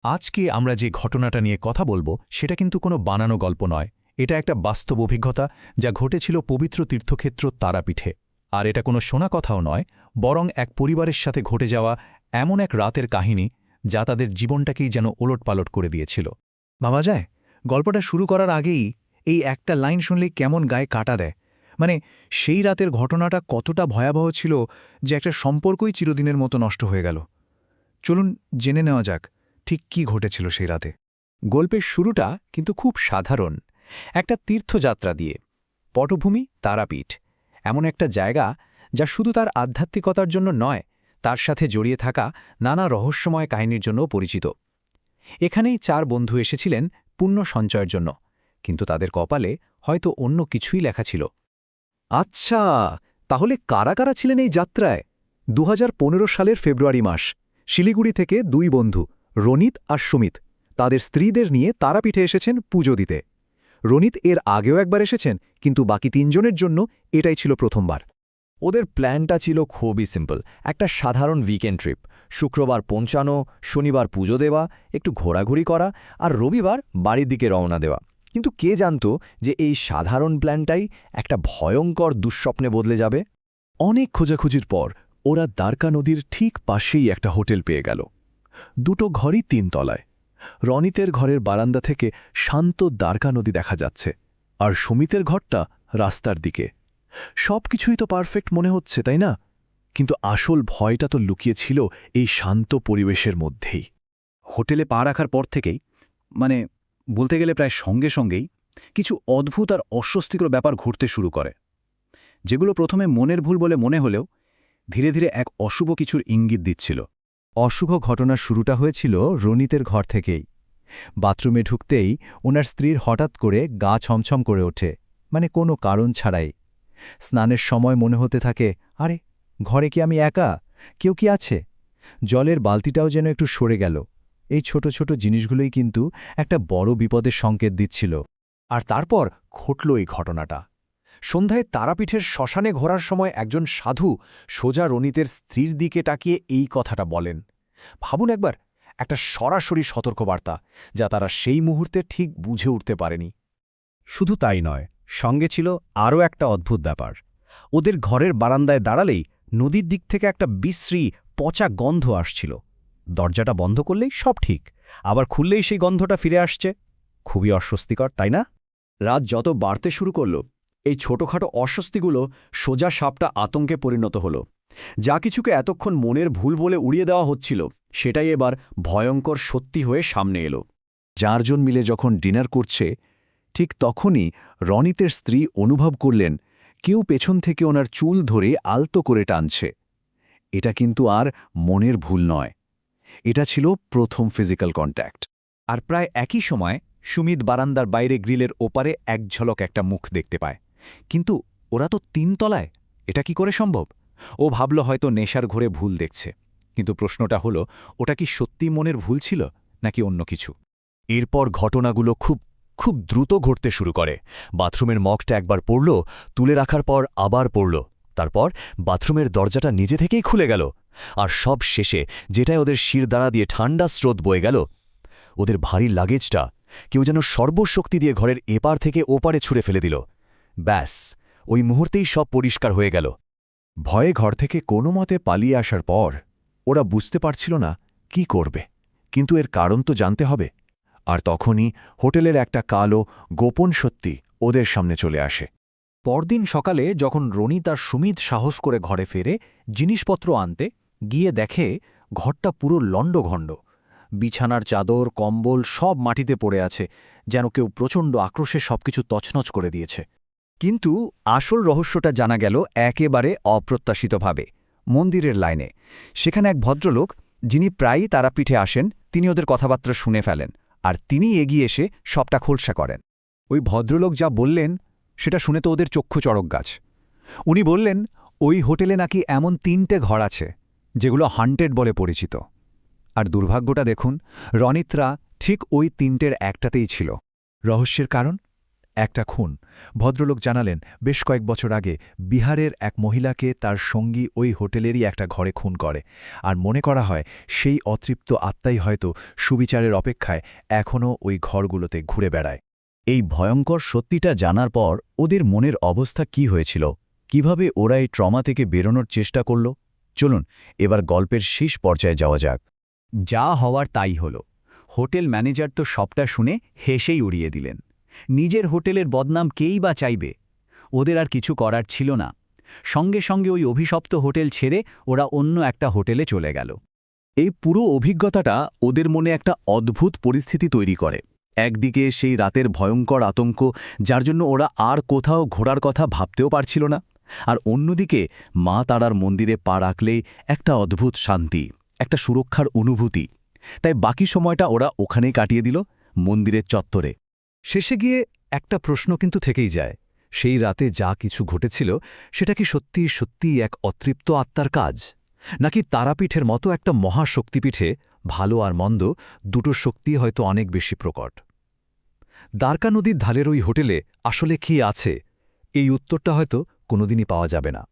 আজকে আমরা যে ঘটনাটা নিয়ে কথা বলবো সেটা কিন্তু কোনো বানানো গল্প নয়। এটা একটা বাস্তব অভিজ্ঞতা যা ঘটেছিল পবিত্র তীর্থক্ষেত্র তারাপীঠে। আর এটা কোনো শোনা কথাও নয়, বরং এক পরিবারের সাথে ঘটে যাওয়া এমন এক রাতের কাহিনী যা তাদের জীবনটাকেই যেন ওলটপালট করে দিয়েছিল। ভাবা যায় গল্পটা শুরু করার আগেই এই একটা লাইন শুনলেই কেমন গায়ে কাটা দেয়। মানে সেই রাতের ঘটনাটা কতটা ভয়াবহ ছিল যে একটা সম্পর্কই চিরদিনের মতো নষ্ট হয়ে গেল। চলুন জেনে নেওয়া যাক ঠিক কি ঘটেছিল সেই রাতে। গল্পের শুরুটা কিন্তু খুব সাধারণ, একটা তীর্থযাত্রা দিয়ে। পটভূমি তারাপীঠ, এমন একটা জায়গা যা শুধু তার আধ্যাত্মিকতার জন্য নয়, তার সাথে জড়িয়ে থাকা নানা রহস্যময় কাহিনীর জন্য পরিচিত। এখানেই 4 বন্ধু এসেছিলেন পুণ্য সঞ্চয়ের জন্য, কিন্তু তাদের কপালে হয়তো অন্য কিছুই লেখা ছিল। আচ্ছা, তাহলে কারা কারা ছিলেন এই যাত্রায়? 2015 সালের ফেব্রুয়ারি মাস, শিলিগুড়ি থেকে 2 বন্ধু রনিত আর সুমিত তাদের স্ত্রীদের নিয়ে তারাপীঠে এসেছেন পুজো দিতে। রনিত এর আগেও একবার এসেছেন, কিন্তু বাকি 3 জনের জন্য এটাই ছিল প্রথমবার। ওদের প্ল্যানটা ছিল খুবই সিম্পল, একটা সাধারণ উইকেন্ড ট্রিপ। শুক্রবার পৌঁছানো, শনিবার পুজো দেওয়া, একটু ঘোরাঘুরি করা, আর রবিবার বাড়ির দিকে রওনা দেওয়া। কিন্তু কে জানত যে এই সাধারণ প্ল্যানটাই একটা ভয়ঙ্কর দুঃস্বপ্নে বদলে যাবে। অনেক খোঁজাখুঁজির পর ওরা দ্বারকা নদীর ঠিক পাশেই একটা হোটেল পেয়ে গেল। 2টো ঘরই 3 তলায়। রনিতের ঘরের বারান্দা থেকে শান্ত দ্বারকা নদী দেখা যাচ্ছে, আর সুমিতের ঘরটা রাস্তার দিকে। সবকিছুই তো পারফেক্ট মনে হচ্ছে, তাই না? কিন্তু আসল ভয়টা তো লুকিয়েছিল এই শান্ত পরিবেশের মধ্যেই। হোটেলে পা রাখার পর থেকেই, মানে বলতে গেলে প্রায় সঙ্গে সঙ্গেই কিছু অদ্ভুত আর অস্বস্তিকর ব্যাপার ঘটতে শুরু করে, যেগুলো প্রথমে মনের ভুল বলে মনে হলেও ধীরে ধীরে এক অশুভ কিছুর ইঙ্গিত দিচ্ছিল। অশুভ ঘটনার শুরুটা হয়েছিল রনিতের ঘর থেকেই। বাথরুমে ঢুকতেই ওনার স্ত্রীর হঠাৎ করে গা ছমছম করে ওঠে, মানে কোনো কারণ ছাড়াই। স্নানের সময় মনে হতে থাকে, আরে ঘরে কি আমি একা, কেউ কি আছে? জলের বালতিটাও যেন একটু সরে গেল। এই ছোট ছোট জিনিসগুলোই কিন্তু একটা বড় বিপদের সংকেত দিচ্ছিল। আর তারপর ঘটল এই ঘটনাটা। সন্ধ্যায় তারাপীঠের শ্মশানে ঘোরার সময় একজন সাধু সোজা রনিতের স্ত্রীর দিকে তাকিয়ে এই কথাটা বলেন। ভাবুন একবার, একটা সরাসরি সতর্কবার্তা যা তারা সেই মুহূর্তে ঠিক বুঝে উঠতে পারেনি। শুধু তাই নয়, সঙ্গে ছিল আরও একটা অদ্ভুত ব্যাপার। ওদের ঘরের বারান্দায় দাঁড়ালেই নদীর দিক থেকে একটা বিশ্রী পচা গন্ধ আসছিল। দরজাটা বন্ধ করলেই সব ঠিক, আবার খুললেই সেই গন্ধটা ফিরে আসছে। খুবই অস্বস্তিকর, তাই না? রাত যত বাড়তে শুরু করল, এই ছোটখাটো অস্বস্তিগুলো সোজা সাপটা আতঙ্কে পরিণত হল। যা কিছুকে এতক্ষণ মনের ভুল বলে উড়িয়ে দেওয়া হচ্ছিল, সেটাই এবার ভয়ঙ্কর সত্যি হয়ে সামনে এলো। 4 জন মিলে যখন ডিনার করছে, ঠিক তখনই রনিতের স্ত্রী অনুভব করলেন কেউ পেছন থেকে ওনার চুল ধরে আলতো করে টানছে। এটা কিন্তু আর মনের ভুল নয়, এটা ছিল প্রথম ফিজিক্যাল কন্ট্যাক্ট। আর প্রায় একই সময় সুমিত বারান্দার বাইরে গ্রিলের ওপারে এক ঝলক একটা মুখ দেখতে পায়। কিন্তু ওরা তো 3 তলায়, এটা কি করে সম্ভব? ও ভাবল হয়তো নেশার ঘোরে ভুল দেখছে। কিন্তু প্রশ্নটা হলো, ওটা কি সত্যি মনের ভুল ছিল নাকি অন্য কিছু? এরপর ঘটনাগুলো খুব দ্রুত ঘটতে শুরু করে। বাথরুমের মগটা একবার পড়ল, তুলে রাখার পর আবার পড়ল। তারপর বাথরুমের দরজাটা নিজে থেকেই খুলে গেল। আর সব শেষে যেটাই ওদের শিরদাঁড়া দিয়ে ঠান্ডা স্রোত বয়ে গেল, ওদের ভারী লাগেজটা কেউ যেন সর্বশক্তি দিয়ে ঘরের এপার থেকে ওপারে ছুঁড়ে ফেলে দিল। ব্যাস, ওই মুহূর্তেই সব পরিষ্কার হয়ে গেল। ভয়ে ঘর থেকে কোনো মতে পালিয়ে আসার পর ওরা বুঝতে পারছিল না কি করবে, কিন্তু এর কারণ তো জানতে হবে। আর তখনই হোটেলের একটা কালো গোপন সত্যি ওদের সামনে চলে আসে। পরদিন সকালে যখন রনিত আর সুমিত সাহস করে ঘরে ফেরে জিনিসপত্র আনতে, গিয়ে দেখে ঘরটা পুরো লণ্ডঘণ্ড। বিছানার চাদর, কম্বল সব মাটিতে পড়ে আছে, যেন কেউ প্রচণ্ড আক্রোশে সবকিছু তছনছ করে দিয়েছে। কিন্তু আসল রহস্যটা জানা গেল একেবারে অপ্রত্যাশিতভাবে, মন্দিরের লাইনে। সেখানে এক ভদ্রলোক, যিনি প্রায়ই তারাপীঠে আসেন, তিনি ওদের কথাবার্তা শুনে ফেলেন, আর তিনি এগিয়ে এসে সবটা খোলসা করেন। ওই ভদ্রলোক যা বললেন সেটা শুনে তো ওদের চক্ষু চড়ক গাছ। উনি বললেন ওই হোটেলে নাকি এমন 3টে ঘর আছে যেগুলো হান্টেড বলে পরিচিত। আর দুর্ভাগ্যটা দেখুন, রনিতরা ঠিক ওই 3টের একটাতেই ছিল। রহস্যের কারণ একটা খুন। ভদ্রলোক জানালেন বেশ কয়েক বছর আগে বিহারের এক মহিলাকে তার সঙ্গী ওই হোটেলেরই একটা ঘরে খুন করে, আর মনে করা হয় সেই অতৃপ্ত আত্মাই হয়তো সুবিচারের অপেক্ষায় এখনও ওই ঘরগুলোতে ঘুরে বেড়ায়। এই ভয়ঙ্কর সত্যিটা জানার পর ওদের মনের অবস্থা কি হয়েছিল, কিভাবে ওরা এই ট্রমা থেকে বেরোনোর চেষ্টা করল? চলুন এবার গল্পের শেষ পর্যায়ে যাওয়া যাক। যা হওয়ার তাই হল। হোটেল ম্যানেজার তো সবটা শুনে হেসেই উড়িয়ে দিলেন। নিজের হোটেলের বদনাম কেই বা চাইবে? ওদের আর কিছু করার ছিল না। সঙ্গে সঙ্গে ওই অভিশপ্ত হোটেল ছেড়ে ওরা অন্য একটা হোটেলে চলে গেল। এই পুরো অভিজ্ঞতাটা ওদের মনে একটা অদ্ভুত পরিস্থিতি তৈরি করে। একদিকে সেই রাতের ভয়ঙ্কর আতঙ্ক, যার জন্য ওরা আর কোথাও ঘোরার কথা ভাবতেও পারছিল না, আর অন্যদিকে মা তারার মন্দিরে পা রাখলেই একটা অদ্ভুত শান্তি, একটা সুরক্ষার অনুভূতি। তাই বাকি সময়টা ওরা ওখানেই কাটিয়ে দিল, মন্দিরের চত্বরে। শেষে গিয়ে একটা প্রশ্ন কিন্তু থেকেই যায়, সেই রাতে যা কিছু ঘটেছিল সেটা কি সত্যি সত্যিই এক অতৃপ্ত আত্মার কাজ, নাকি তারাপীঠের মতো একটা মহাশক্তিপীঠে ভালো আর মন্দ দুটো শক্তি হয়তো অনেক বেশি প্রকট? দ্বারকা নদীর ধারের ওই হোটেলে আসলে কি আছে, এই উত্তরটা হয়তো কোনোদিনই পাওয়া যাবে না।